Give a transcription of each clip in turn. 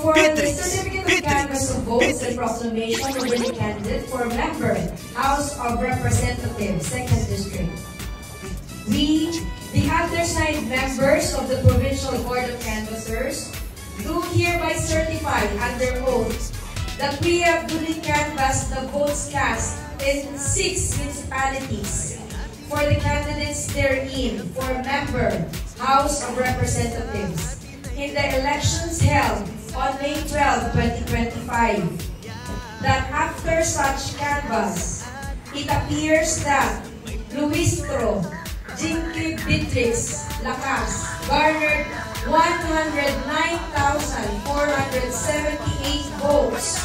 for the certificate of canvass of votes and proclamation of winning candidate for member, House of Representatives, 2nd District. We, the undersigned members of the Provincial Board of Canvassers, do hereby certify under oath that we have duly canvassed the votes cast in 6 municipalities for the candidates therein for member, House of Representatives in the elections held on May 12, 2025. That after such canvass, it appears that Luistro, Jinky Beatrix Lakas garnered 109,478 votes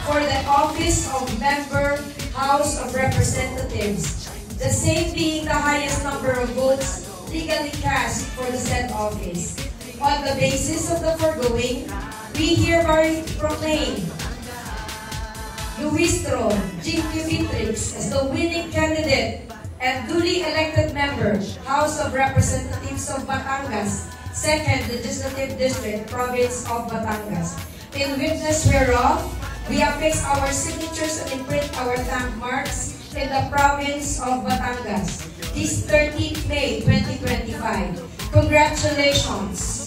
for the office of member, House of Representatives, the same being the highest number of votes legally cast for the said office. On the basis of the foregoing, we hereby proclaim Luistro Jinky Beatrix as the winning candidate and duly elected member, House of Representatives of Batangas, 2nd Legislative District, Province of Batangas. In witness whereof, we affix our signatures and imprint our stamp marks in the Province of Batangas, this 13th May 2025. Congratulations!